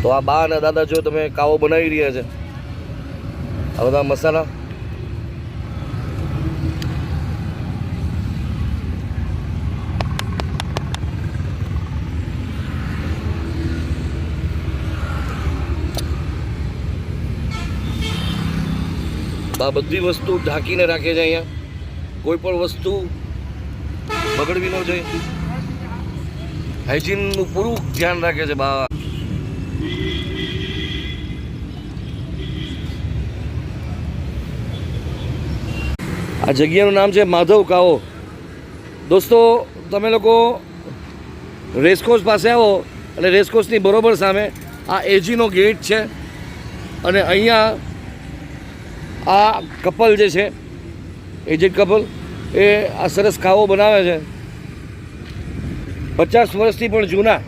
તો આ બા અને દાદા જો તમે કાવો બનાવી રહ્યા છે, આ બધા મસાલા આ બધી વસ્તુ ઢાંકીને રાખે છે. અહીંયા કોઈ પણ વસ્તુ બગડવી ન જોઈએ, હાઇજીનનું પૂરું ધ્યાન રાખે છે બા. આ જગ્યાનું નામ છે માધવ કાવો. દોસ્તો તમે લોકો રેસકોર્સ પાસે આવો એટલે રેસકોર્સની બરોબર સામે આ એજીનો ગેટ છે અને અહીંયા આ કપલ જે છે એજેડ કપલ એ આ સરસ કાવો બનાવે છે. 50 વર્ષથી પણ જૂના